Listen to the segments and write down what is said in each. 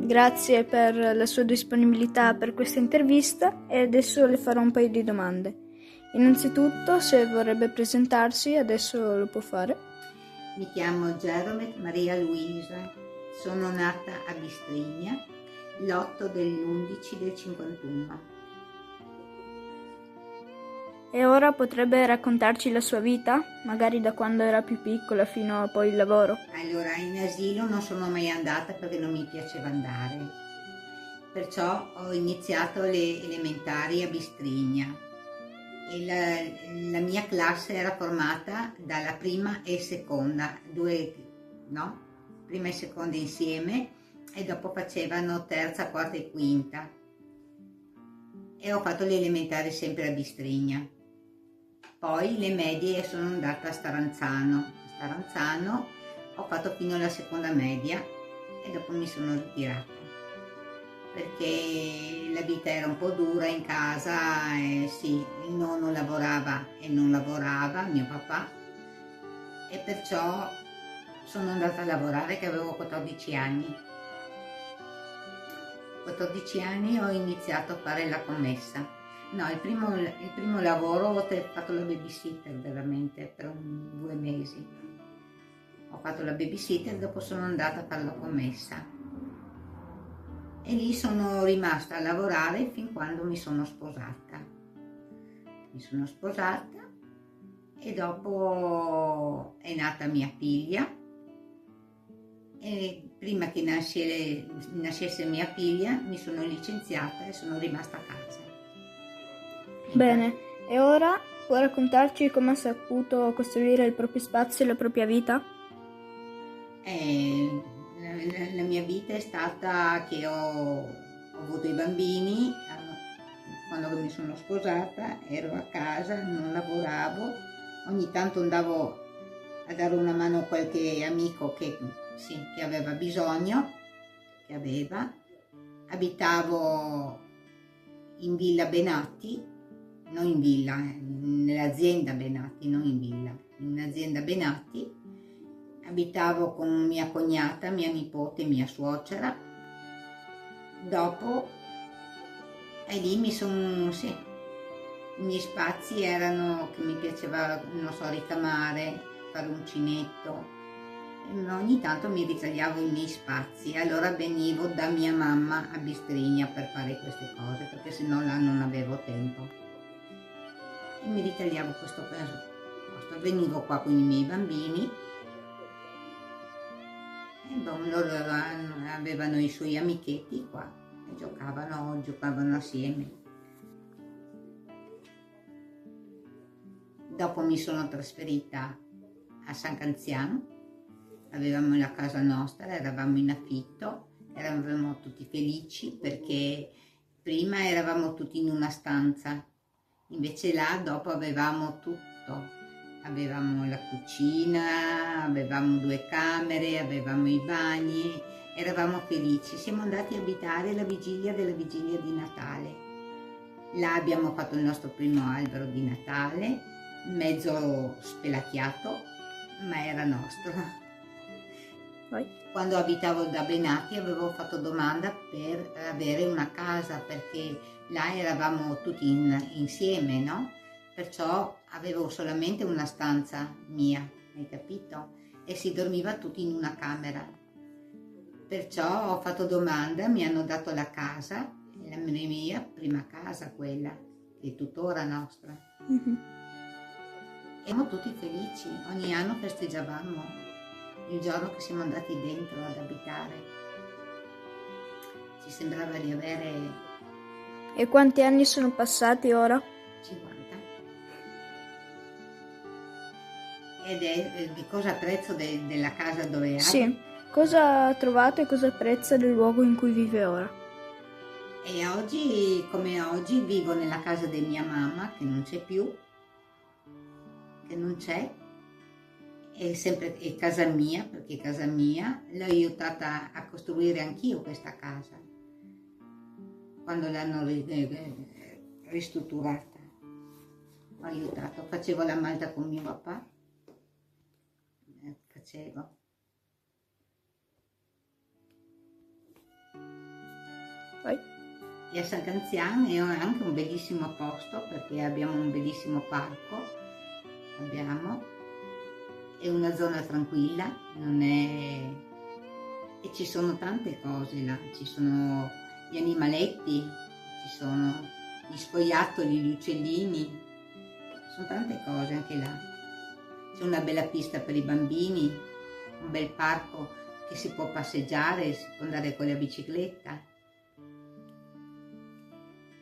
Grazie per la sua disponibilità per questa intervista e adesso le farò un paio di domande. Innanzitutto, se vorrebbe presentarsi, adesso lo può fare. Mi chiamo Geromet Maria Luisa, sono nata a Bistrigna l'8 dell'11 del 51. E ora potrebbe raccontarci la sua vita, magari da quando era più piccola fino a poi il lavoro? Allora, in asilo non sono mai andata perché non mi piaceva andare, perciò ho iniziato le elementari a Bistrigna e la mia classe era formata dalla prima e seconda, prima e seconda insieme, e dopo facevano terza, quarta e quinta, e ho fatto le elementari sempre a Bistrigna. Poi le medie sono andata a Staranzano. A Staranzano ho fatto fino alla seconda media e dopo mi sono ritirata perché la vita era un po' dura in casa e sì, il nonno lavorava e non lavorava, mio papà, e perciò sono andata a lavorare che avevo 14 anni. 14 anni ho iniziato a fare la commessa. No, il primo lavoro ho fatto la babysitter veramente per 2 mesi. Ho fatto la babysitter e dopo sono andata a fare la commessa. E lì sono rimasta a lavorare fin quando mi sono sposata. Mi sono sposata e dopo è nata mia figlia. E prima che nascesse mia figlia mi sono licenziata e sono rimasta a casa. Bene, e ora può raccontarci come ha saputo costruire il proprio spazio e la propria vita? La mia vita è stata che ho avuto i bambini, quando mi sono sposata ero a casa, non lavoravo, ogni tanto andavo a dare una mano a qualche amico che aveva bisogno, abitavo in Villa Benatti, non in villa, nell'azienda Benatti, non in villa, in azienda Benatti, abitavo con mia cognata, mia nipote, mia suocera. Dopo, e lì i miei spazi erano che mi piaceva, non so, ricamare, fare uncinetto. Ogni tanto mi ritagliavo i miei spazi, allora venivo da mia mamma a Bistrigna per fare queste cose, perché sennò là non avevo tempo. E mi ritagliavo questo posto, venivo qua con i miei bambini e loro avevano i suoi amichetti qua e giocavano assieme. Dopo mi sono trasferita a San Canziano, avevamo la casa nostra, eravamo in affitto, eravamo tutti felici perché prima eravamo tutti in una stanza, invece là dopo avevamo tutto, avevamo la cucina, avevamo 2 camere, avevamo i bagni, eravamo felici. Siamo andati a abitare la vigilia della vigilia di Natale. Là abbiamo fatto il nostro primo albero di Natale, mezzo spelacchiato, ma era nostro. Quando abitavo da Benati avevo fatto domanda per avere una casa perché là eravamo tutti insieme, no? Perciò avevo solamente una stanza mia, hai capito? E si dormiva tutti in una camera. Perciò ho fatto domanda, mi hanno dato la casa, la mia prima casa quella, che è tuttora nostra. Siamo tutti felici, ogni anno festeggiavamo il giorno che siamo andati dentro ad abitare. Ci sembrava di avere... E quanti anni sono passati ora? 50. Ed è di cosa apprezzo della casa dove abito? Sì, cosa ha trovato e cosa apprezza del luogo in cui vive ora? E oggi, come oggi, vivo nella casa di mia mamma, che non c'è più, è casa mia, perché è casa mia, l'ho aiutata a costruire anch'io questa casa, quando l'hanno ristrutturata. Ho aiutato, facevo la malta con mio papà, facevo. Poi? E a San Canziano è anche un bellissimo posto perché abbiamo un bellissimo parco, è una zona tranquilla, non è... e ci sono tante cose là, ci sono gli animaletti, ci sono gli scoiattoli, gli uccellini, sono tante cose anche là. C'è una bella pista per i bambini, un bel parco che si può passeggiare, si può andare con la bicicletta.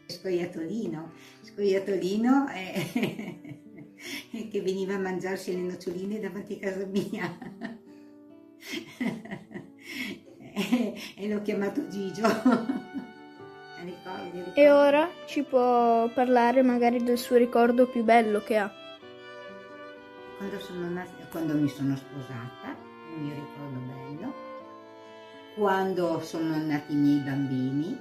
Scoiattolino è che veniva a mangiarsi le noccioline davanti a casa mia e l'ho chiamato Gigio. Ricordi. E ora ci può parlare magari del suo ricordo più bello che ha. Quando mi sono sposata, il mio ricordo bello, quando sono nati i miei bambini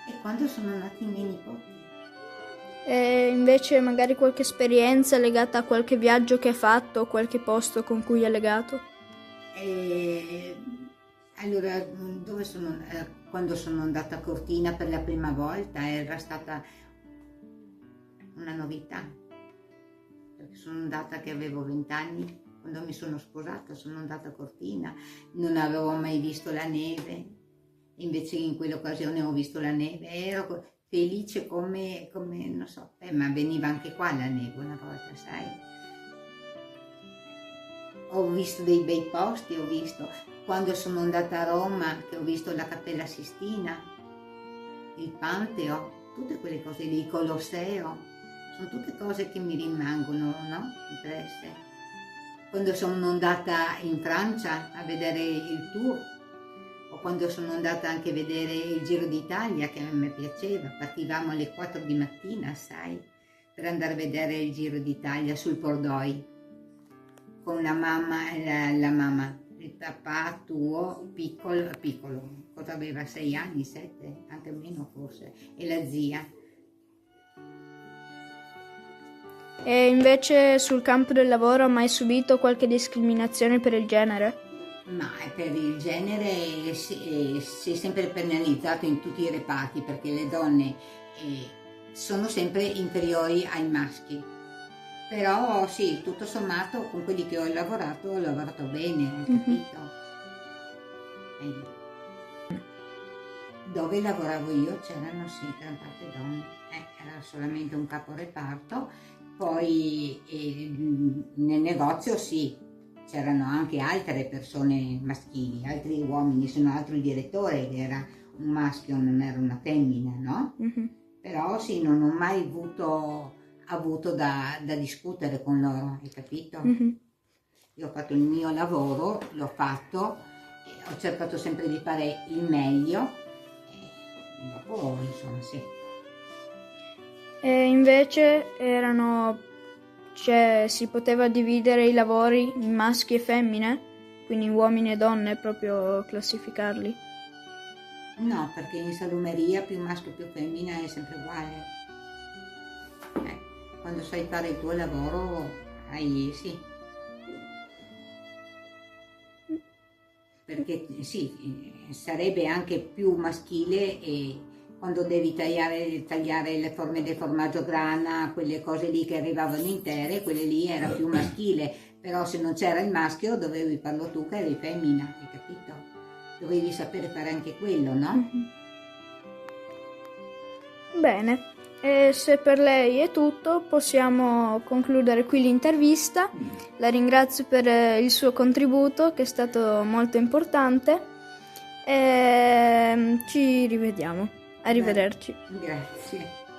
e quando sono nati i miei nipoti. E invece magari qualche esperienza legata a qualche viaggio che ha fatto o qualche posto con cui è legato? Allora, quando sono andata a Cortina per la prima volta era stata una novità, perché sono andata che avevo 20 anni, quando mi sono sposata sono andata a Cortina, non avevo mai visto la neve, invece in quell'occasione ho visto la neve, ero felice come non so, ma veniva anche qua la neve una volta, sai? Ho visto dei bei posti, quando sono andata a Roma, che ho visto la Cappella Sistina, il Pantheon, tutte quelle cose lì, il Colosseo, sono tutte cose che mi rimangono, no? Impresse. Quando sono andata in Francia a vedere il tour, o quando sono andata anche a vedere il Giro d'Italia, che a me piaceva, partivamo alle 4 di mattina, sai, per andare a vedere il Giro d'Italia sul Pordoi, con la mamma, il papà tuo piccolo, cosa aveva, 6 anni, 7, anche meno forse, e la zia. E invece sul campo del lavoro ha mai subito qualche discriminazione per il genere? Ma per il genere si è sempre penalizzato in tutti i reparti, perché le donne sono sempre inferiori ai maschi. Però sì, tutto sommato con quelli che ho lavorato bene, hai capito? Dove lavoravo io c'erano sì gran parte donne, era solamente un caporeparto, poi nel negozio sì, c'erano anche altre persone maschili, altri uomini, se non altro il direttore che era un maschio, non era una femmina, no? Però sì, non ho mai avuto da discutere con loro, hai capito? Io ho fatto il mio lavoro, l'ho fatto, ho cercato sempre di fare il meglio e dopo insomma sì. E invece si poteva dividere i lavori in maschi e femmine, quindi uomini e donne, proprio classificarli? No, perché in salumeria più maschio più femmina è sempre uguale. Quando sai fare il tuo lavoro, sì. Perché sì, sarebbe anche più maschile quando devi tagliare le forme del formaggio grana, quelle cose lì che arrivavano intere, quelle lì era più maschile. Però se non c'era il maschio dovevi farlo tu che eri femmina, hai capito? Dovevi sapere fare anche quello, no? Bene. E se per lei è tutto, possiamo concludere qui l'intervista. La ringrazio per il suo contributo, che è stato molto importante. E ci rivediamo. Arrivederci. Grazie.